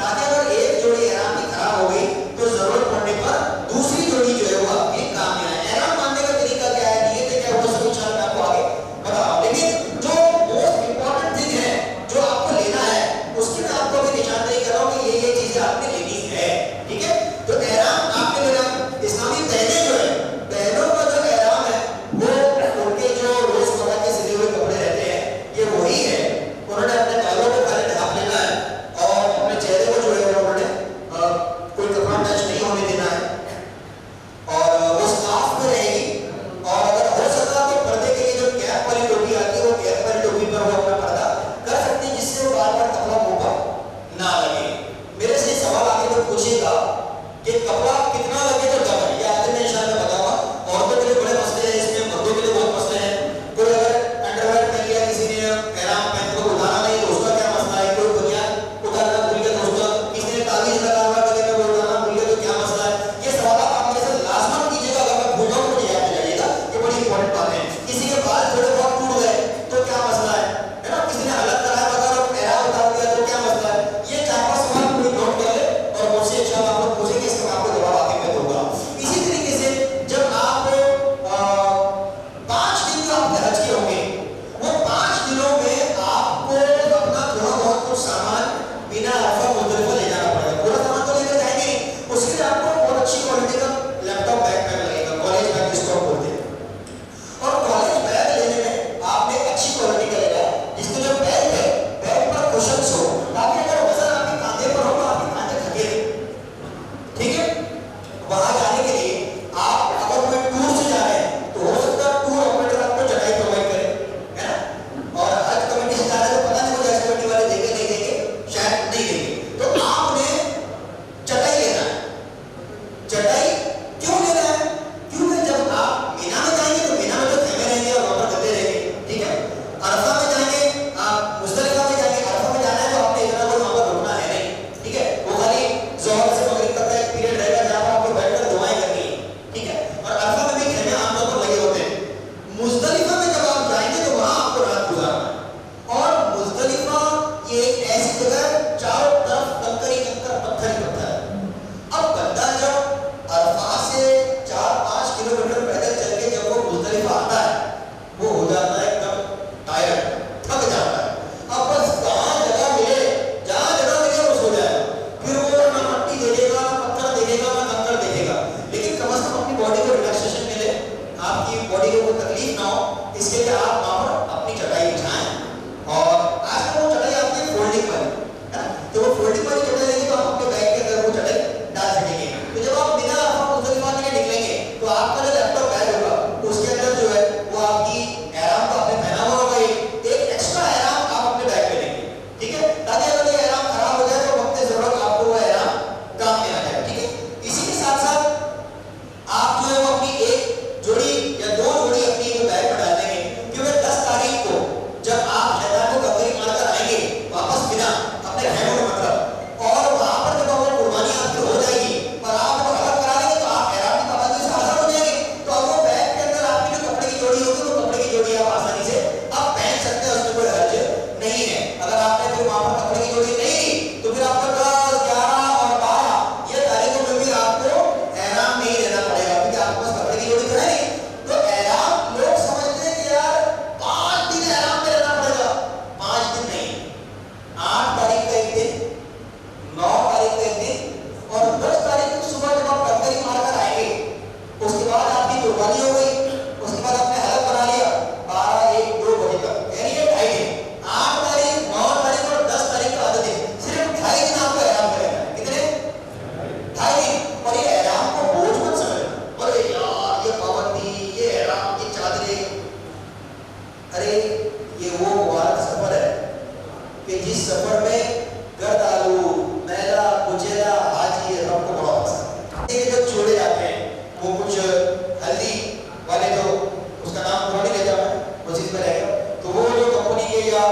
ताकि अगर एक जोड़ी एहराम की खराब हो गई तो जरूरत पड़ने पर दूसरी जोड़ी जो है वो आपके काम में आए। एहराम बांधने का तरीका क्या है, नियत क्या है, वो सब इंशाल्लाह मैं आपको आगे बताऊंगा। लेकिन जो मोस्ट इंपॉर्टेंट थिंग है जो आपको लेना है उसकी मैं आपको अभी निशानदेही कर रहा हूँ कि ये चीजें आपने लेनी है। ठीक है, तो एहराम आपने लेना। इस्लामी पहले जो है, पहलों का जो एहराम है वो उनके जो रोजमर्रा के सिले हुए कपड़े रहते हैं ये वही है। उन्होंने अपने बालों को खाली ढाक लेना है और अपने चेहरे को जो है उन्होंने कोई कपड़ा टच नहीं होने देना है और वो साफ में रहेगी। और अगर हो सका तो पर्दे के लिए जो कैप वाली टोपी आती है वो कैप वाली टोपी पर वो अपना पर्दा कर सकते हैं जिससे वो बार बार कपड़ा मुंह पर ना लगे। मेरे से सवाल आगे तो पूछेगा कि कपड़ा कितना लगे तो कब है, ये आगे मैं इंशाल्लाह बताऊंगा। औरतों के लिए बड़े मसले हैं इसमें, मर्दों के लिए बहुत मसले हैं। कोई अगर अंडरवेयर पहन लिया किसी ने, एहराम पहन को उतारा नहीं तो उसका क्या मसला है, कोई बुनियाद उतारना भूल गया तो उसका, किसी ने तावीज लगा हुआ गले में वो उतारना भूल गया तो क्या मसला है। ये सवाल आप मेरे से लाजमन कीजिएगा, अगर मैं भूल जाऊं तो मुझे याद दिलाइएगा, ये बड़ी इंपॉर्टेंट बात है। किसी के बाल थोड़े बहुत टूट गए तो क्या मसला है ना, किसी ने अलग कराया वगैरह एहराम उतार दिया तो क्या मसला है। ये 4-5 सवाल पूरी नोट कर ले और मुझसे इंशाल्लाह आप लोग पूछेंगे, इसका आपको जवाब आगे मैं दूंगा। इसी तरीके से जब आप 5 दिन जो आपके हज के होंगे वो 5 दिनों में आपको अपना थोड़ा बहुत कुछ सामान बिना अरफा मुज़दलिफा ले जाना पड़ेगा। पूरा सामान तो लेकर जाएंगे नहीं, उसके लिए आपको बहुत अच्छी क्वालिटी का लैपटॉप बैकपैक लगेगा, कॉलेज बैग जिसको आप बोलते हैं। और कॉलेज बैग लेने में आपने अच्छी क्वालिटी का लेना है जिसके जो बैग है बैग पर कुशन्स हो, ताकि अगर वजन आपके कांधे पर हो तो आपके कांधे थके। ठीक है, वहां जाने के लिए आप अगर कोई टूर से जा रहे हैं तो हो सकता है टूर ऑपरेटर आपको चटाई प्रोवाइड करे, है ना। और हज कमेटी से जा रहे हैं तो पता नहीं मुझे हज कमेटी वाले देंगे नहीं देंगे, शायद नहीं देंगे, तो आपने चटाई लेना है। चटाई क्यों लेना है, क्योंकि जब आप मीना में जाएंगे तो मीना में तो खेमे रहेंगे और वहां पर गद्दे रहेंगे। ठीक है, अरफा में जाएंगे, आप मुज़दलिफा में जाएंगे, अरफा में जाना है तो आपने इतना कोई वहां पर रुकना है नहीं। ठीक है, वो खाली ज़ोहर से मगरिब तक का एक पीरियड रहेगा जहां पर आपको बैठकर दुआएं करनी है। ठीक है, और अरफा में भी खेमे आमतौर पर लगे होते हैं। मुज़दलिफा में जब आप जाएंगे तो वहां आपको रात गुजारना है। और मुज़दलिफा ये एक ऐसी जगह है चारों तरफ कंकर ही कंकर, पत्थर ही पत्थर है। अब बंदा जब अरफा से 4-5 किलोमीटर पैदल चल के जब वो मुज़दलिफा आता है वो हो जाता है एकदम टायर्ड, थक जाता है। अब बस जहां जगह मिले वो सो जाएगा, फिर वो ना मट्टी देखेगा ना पत्थर देखेगा ना कंकर देखेगा। लेकिन कम से कम अपनी बॉडी को रिलैक्सेशन मिले, आपकी बॉडी को कोई तकलीफ ना हो, इसके लिए आप वहां पर अपनी चटाई बिछाएं। और आजकल वो चटाई आती है फोल्डिंग वाली, है ना, तो वो फोल्डिंग वाली चटाई लेंगे तो आप अपने बैग के अंदर वो चटाई डाल सकेंगे। तो जब आप बिना अरफा मुज़दलिफा के लिए निकलेंगे तो आपका जो लैपटॉप बैग होगा उसके अंदर जो है वो आपकी एहराम का आपने पहना हुआ होगा, एक एक्स्ट्रा एहराम आप अपने बैग में लेंगे। ठीक है, ताकि अगर ये एहराम खराब हो जाए तो वक्त जरूरत आपको वो एहराम काम में आ जाए। ठीक है, इसी के साथ साथ आप जो है वो अपनी एक जोड़ी या 2 जोड़ी अपनी बैग में डाल देंगे, क्योंकि 10 तारीख को जब आप शैतान को कब्र मारकर आएंगे वापस बिना अपने घरों में, मतलब और वहां पर जब वो कुर्बानी आपकी हो जाएगी और आप वो अलग करा लेंगे तो आप एहराम की पाबंदी से आजाद हो जाएंगे। तो अब वो बैग के अंदर आपकी जो कपड़े की जोड़ी होगी वो कपड़े की जोड़ी आप आसानी से आप पहन सकते हैं, उसमें कोई हर्ज नहीं है। अगर आपने फिर वहां पर कपड़े की जोड़ी नहीं ली तो फिर आपको 10, 11 और 12 ये तारीखों में भी आपको एहराम नहीं लेना पड़ेगा, क्योंकि आपके पास कपड़े की जोड़ी तो है नहीं। तो एहराम लोग समझते हैं कि यार 5 दिन एहराम में रहना पड़ेगा, 5 दिन नहीं, 8 तारीख का एक दिन, 9 तारीख का एक दिन और 10 तारीख को सुबह जब आप कंकरी मारकर आएंगे उसके बाद आपकी कुर्बानी हो गई, उसके बाद आपने हलक बना लिया 12, 1, 2 बजे तक, यानी ये 2.5 दिन। 8 तारीख, 9 तारीख और 10 तारीख का आधा दिन, सिर्फ 2.5 दिन आपको एहराम करेगा। कितने? 2.5 दिन। और ये एहराम को बोझ मत समझना, अरे यार ये पाबंदी, ये एहराम की चादरें, अरे ये वो मुबारक सफर है कि जिस सफर में गर्द आलू, मैला, कुचेला, हाजी रब को बड़ा पसंद है। ये जब छोड़े जाते हैं वो कुछ हल्दी वाले, तो उसका नाम पूरा नहीं लेता मैं, उसी में रहेगा, तो वो जो कंपनी के या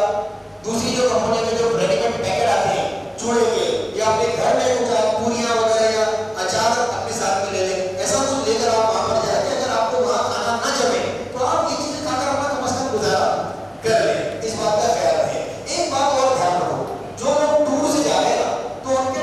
दूसरी जो कंपनी के जो रेडीमेड पैकेट आते हैं चूड़े के, या अपने घर में कुछ आप पूरियां वगैरह या अचार अपने साथ में ले लें, ऐसा कुछ लेकर आप वहां पर जाए कि अगर आपको वहां खाना ना जमे तो आप ये चीजें खाकर अपना कम से कम गुजारा कर लें। इस बात का ख्याल रखें। एक बात और ध्यान रखो, जो लोग टूर से जा रहे हैं ना तो उनके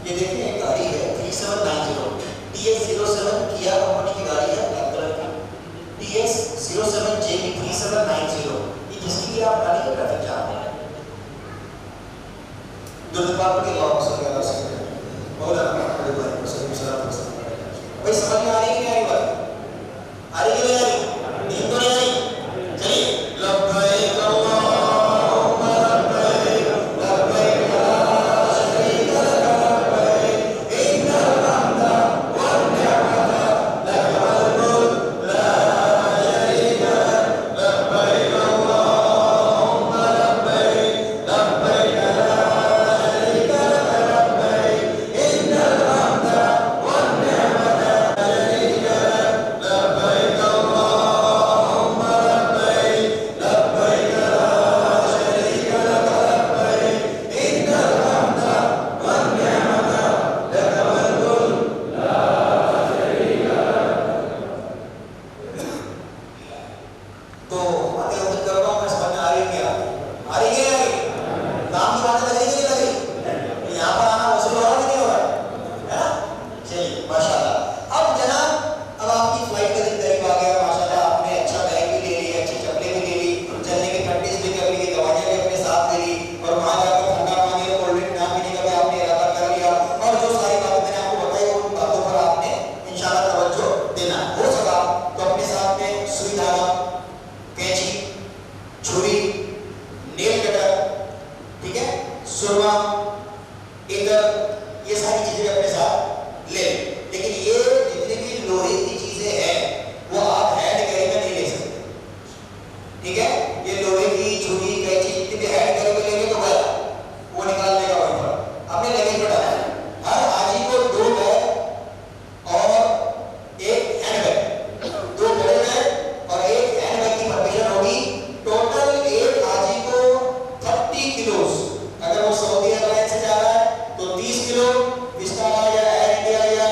ये देखिए एक गाड़ी है 3790 TS07 किया कंपनी की गाड़ी है, ब्लैक कलर की TS07 JB 3790। ये जिसकी भी आप गाड़ी है ट्रैफिक जाम है। दुर्घटना के लॉस हो गया से बहुत बड़े बड़े सही सलाह भाई समझ में आ रही है कि नहीं आ रही बात? आ रही है नहीं आ रही? नींद तो नहीं आ रही? चलिए लब्बैक अल्लाहुम्मा लब्बैक लब्बैक ला शरीका लक लब्बैक इन्नल हम्दा वन निअमता लक वल मुल्क ला शरीका लक लब्बैक अल्लाहुम्मा लब्बैक लब्बैक ला शरीका लक लब्बैक इन्नल हम्दा वन निअमता शरीका लक लब्बैक अल्लाहुम्मा लब्बैक लब्बैक ला शरीका लक लब्बैक इन्नल हम्दा वन निअमता लक वल मुल्क ला शरीका लक। तो बातें उम्मीद कर रहा हूँ मैं समझ में आ रही है क्या? आ रही है या नहीं? काम की बातें लग रही है कि नहीं लग रही? यहाँ पर आना वसूल हो रहा है कि नहीं हो रहा है ना? चलिए माशाल्लाह। अब जनाब अब आपकी फ्लाइट का दिन करीब आ गया माशाल्लाह। आपने अच्छा बैग भी ले लिया, अच्छी चप्पलें भी ले ली, चलने की प्रैक्टिस भी कर ली, दवाइयाँ भी अपने साथ ले ली और वहाँ जाकर ठंडा पानी और कोल्ड ड्रिंक ना पीने का भी आपने इरादा कर लिया। और जो सारी बातें मैंने आपको बताई उन बातों पर आपने इंशाल्लाह तवज्जो देना। हो सका तो अपने साथ में सुई धागा, कैंची, छुरी, नेल कटर, ठीक है, सुरमा, इधर, ये सारी चीजें अपने साथ ले लें। लेकिन ये जितनी भी लोहे की चीजें हैं वो आप हैंड कैरी में नहीं ले सकते, ठीक है? ये लोहे की छुरी, कैंची जितनी भी हैंड कैरी में लेंगे तो वो निकालने का वहीं पर अपने लगेज में डालें। हर हाजी को 2 बैग और एक हैंड बैग, 2 बड़े बैग और एक हैंड बैग की परमिशन होगी। टोटल एक हाजी को 30 किलोस, अगर वो सऊदी एयरलाइन से जा रहा है तो 30 किलो, विस्टारा या एयर इंडिया या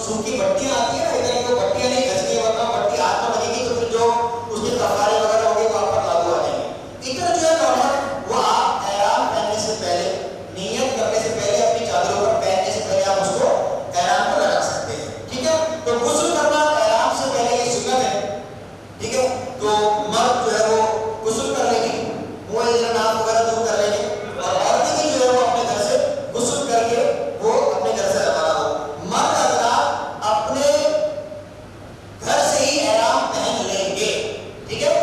सूखी बट्टियां आती है ना, इधर को बट्टियां नहीं घसनी है, वरना बट्टी हाथ में लगेगी तो फिर जो उसके कफारे वगैरह होंगे वो आप पर लागू आ जाएंगे। इधर जो है नॉर्मल वो आप एहराम पहनने से पहले, नियत करने से पहले, अपनी चादरों पर पहनने से पहले आप उसको एहराम को लगा सकते हैं। ठीक है, तो गुस्ल करना एहराम से पहले ये सुन्नत है। ठीक है, तो मर्द जो है वो गुस्ल कर लेंगे, मुंह नाक वगैरह दूर कर लेंगे, और औरतें भी जो है वो अपने घर से गुस्ल करके वो अपने घर से रवाना हो। मर्द हज़रात अपने घर से ही एहराम पहन लेंगे। ठीक है,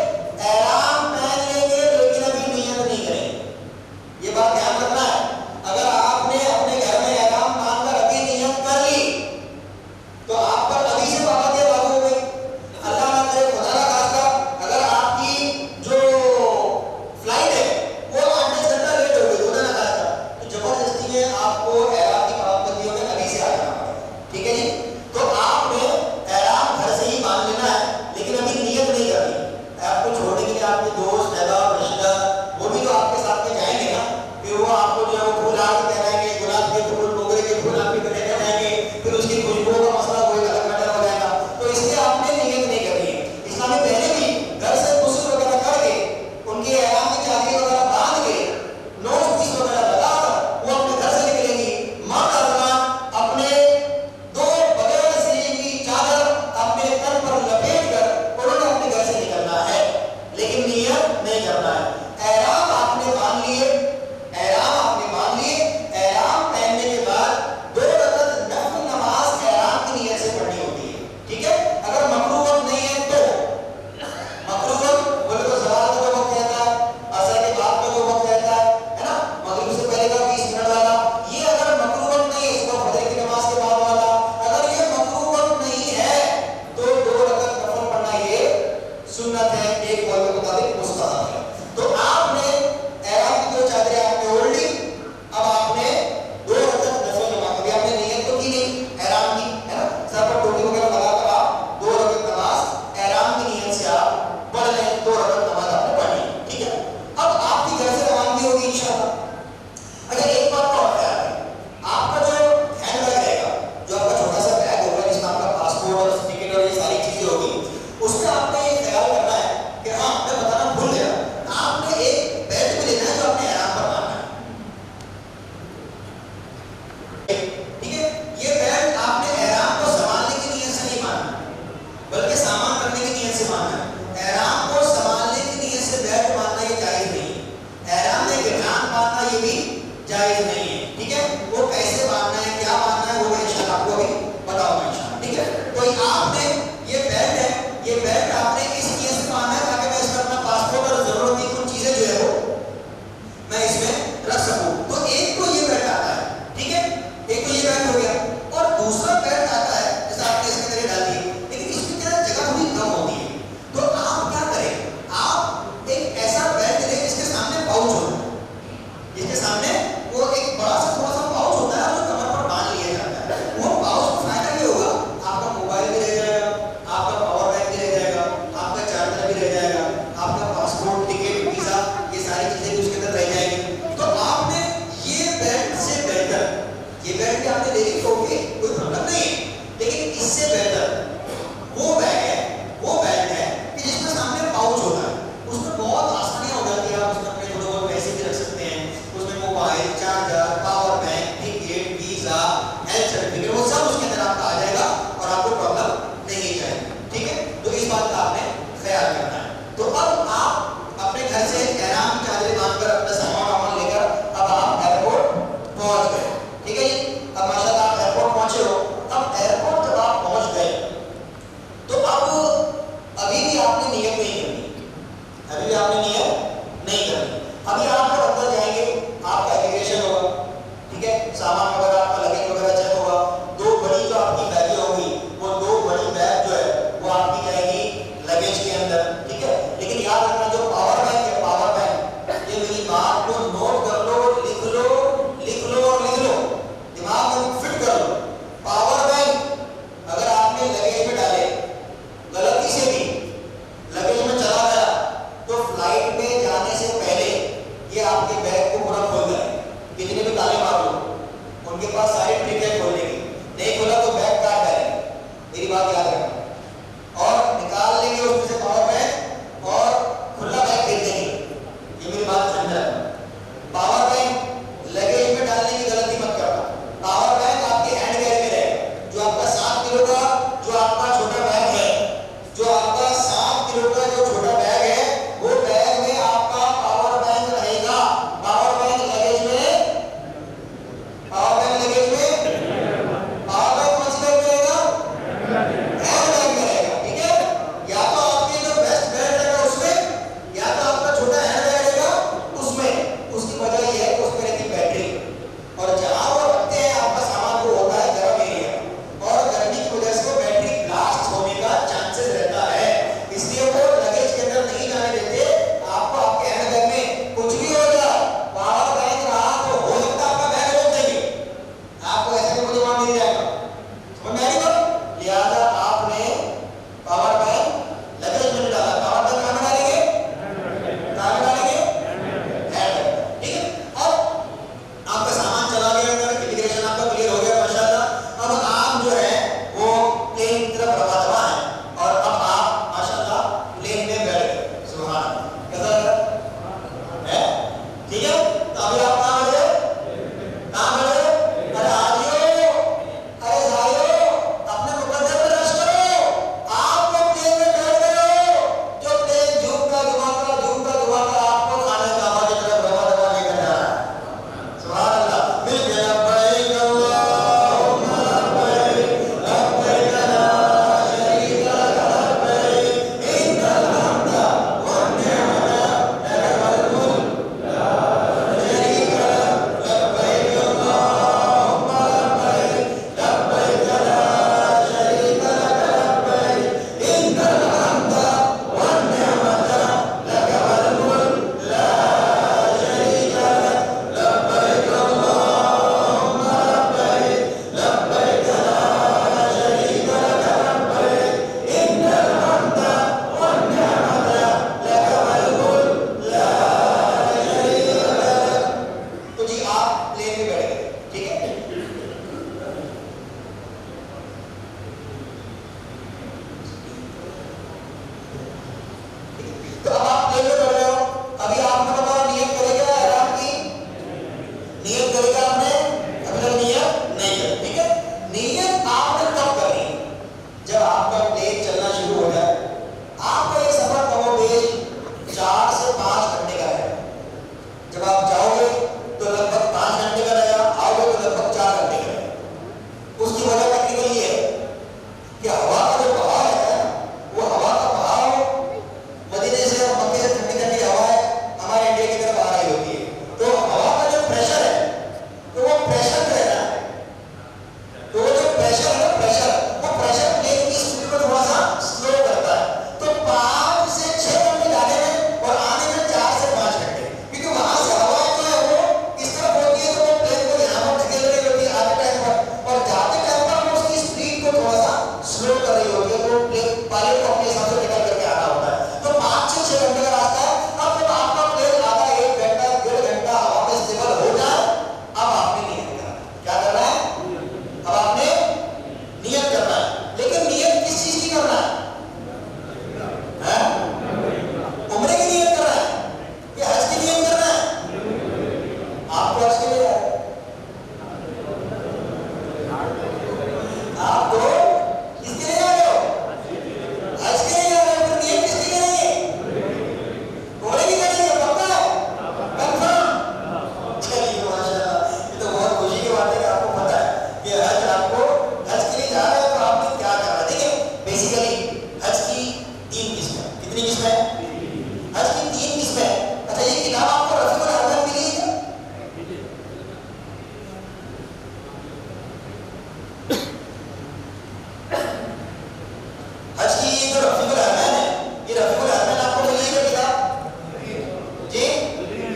समझ में आई बात? लिहाजा आपने पावर बैंक लगेज में डाला, पावर बैंक कहाँ डालेंगे? कहाँ डालेंगे? हैंड। ठीक है, अब आपका सामान चला गया अंदर, इमिग्रेशन आपका क्लियर हो गया माशाल्लाह। अब आप जो है वो प्लेन की तरफ रवा है और अब आप माशाल्लाह प्लेन में बैठ गए। सुभान अल्लाह, कैसा लग रहा है? ठीक है, तो अभी आप कहाँ बैठे? कहाँ बैठे? अरे आजियो, अरे जाइयो, अपने मुकद्दर पे रश करो। आप लोग प्लेन में बैठ गए हो, जो प्लेन झूमता घुमाता आपको खाने का आवाज की तरफ रवा लेकर जा रहा है। सुभान अल्लाह, मिल गया लब्बैक अल्लाहुम्मा लब्बैक, लब्बैक ला शरीका लक लब्बैक, इन्नल हम्दा वन निअमता लक वल मुल्क ला शरीका लक, लब्बैक अल्लाहुम्मा लब्बैक, लब्बैक ला शरीका लक लब्बैक, इन्नल हम्दा वन निअमता लक वल मुल्क ला शरीका लक, लब्बैक अल्लाहुम्मा लब्बैक, लब्बैक ला शरीका लक लब्बैक, इन्नल हम्दा वन निअमता लक वल मुल्क ला शरीका लक। तो जी आप प्लेन में बैठ गए, ठीक है? तो अब आप प्लेन में बैठ गए हो, अभी आपने बताओ नियत करेगा एहराम की? नियत करेगा आपने? अभी तक नियत नहीं है, ठीक है? नियत आपने कब करनी है? जब आपका प्लेन चलना शुरू हो जाए। आपका ये सफर कमोबेश 4 से 5 घंटे का है। जब आप जाओगे तो लगभग 5 घंटे का रहेगा, आओगे तो लगभग 4 घंटे का रहेगा। उसकी वजह टेक्निकल ये है कि हवा का जो बहाव है, वो हवा का बहाव मदीने से और मक्के से ठंडी ठंडी हवा है हमारे इंडिया की तरफ आ रही होती है। तो हवा का जो प्रेशर है, तो वो प्रेशर जो है ना, तो वो जो प्रेशर है ना, वो प्रेशर प्लेन की स्पीड को थोड़ा सा स्लो करता है। तो 5 से 6 घंटे जाने में और आने में 4 से 5 घंटे, क्योंकि वहां से हवा जो है वो इस तरफ होती है, तो वो प्लेन को यहाँ पर धकेल रही होती है आते टाइम पर, और जाते टाइम पर वो उसकी स्पीड को थोड़ा सा स्लो कर रही होती है। तो प्लेन पायलट को अपने हिसाब से निकल करके आना होता है। तो 5 से 6 घंटे का रास्ता है। अब जब आपका प्लेन आधा 1 घंटा 1.5 घंटा हवा में स्टेबल हो जाए, अब आपने नियत करना है। क्या करना है? अब आपने नियत करना है। लेकिन नियत किस चीज की करना है? हैं? उम्रे की नियत करना है या हज की नियत करना है? आप तो हज के लिए आए, आप तो किसके लिए आ रहे हो? हज के लिए आ रहे हो। फिर नियत किसकी करेंगे? उम्रे की करेंगे, पक्का है? कंफर्म? चलिए माशाल्लाह, ये तो बहुत खुशी की बात है कि आपको पता है कि हज आपको हज के लिए जा रहे हो, तो आपने क्या करना है। देखिए बेसिकली हज की 3 किस्में। कितनी किस्में? हज की 3 किस्में। अच्छा, ये किताब आपको रफीकुल हरमैन मिली है क्या? हज की जो रफीकुल हरमैन है, ये रफीकुल हरमैन आपको मिली है क्या किताब? जी,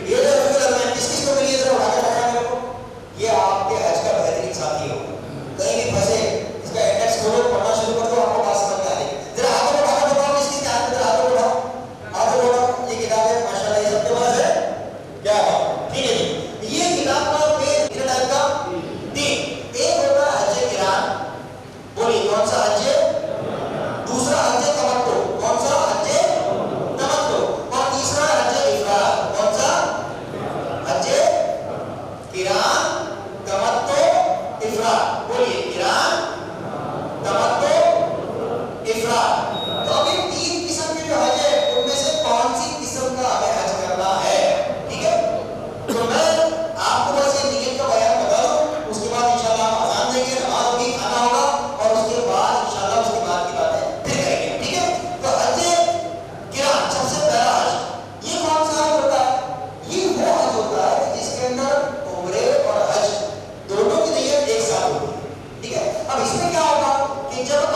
ये जो रफीकुल हरमैन किस किस को मिली है, जरा उठा के बताएं मेरे को। ये आपके हज का बेहतरीन साथी होगा। कहीं भी फंसे, इसका इंडेक्स खोलो, पढ़ना शुरू कर दो, आपको बात समझ में आ जाएगी। जरा हाथों को उठा के बताओ किसकी ध्यान में, जरा हाथों को उठाओ, हाथों को उठाओ। ये किताब है माशाल्लाह, ये सबके पास है। क्या बात, ठीक है जी। ये किताब का पेज कितने टाइप का? 3। एक होता है हज किरान, बोलिए कौन सा हज? दूसरा हज तमत्तु, कौन सा हज? तमत्तु। और तीसरा हज इफराद, कौन सा? हज किरान, तमत्तु, इफराद। बोलिए किरान, तमत्तु, इफराद। तो अभी 3 किस्म के जो हज है, उनमें से कौन सी किस्म का हमें हज करना है? ठीक है, तो मैं आपको बस ये नियत का बयान बता दूं, उसके बाद इंशाल्लाह हम अज़ान देंगे, नमाज होगी, खाना होगा, और उसके बाद इंशाल्लाह उसके बाद की बातें फिर करेंगे। ठीक है, तो हज किरान सबसे पहला हज, ये कौन सा हज होता है? ये वो हज होता है जिसके अंदर उम्रे और हज दोनों की नियत एक साथ होती है। ठीक है, अब इसमें क्या होगा कि जब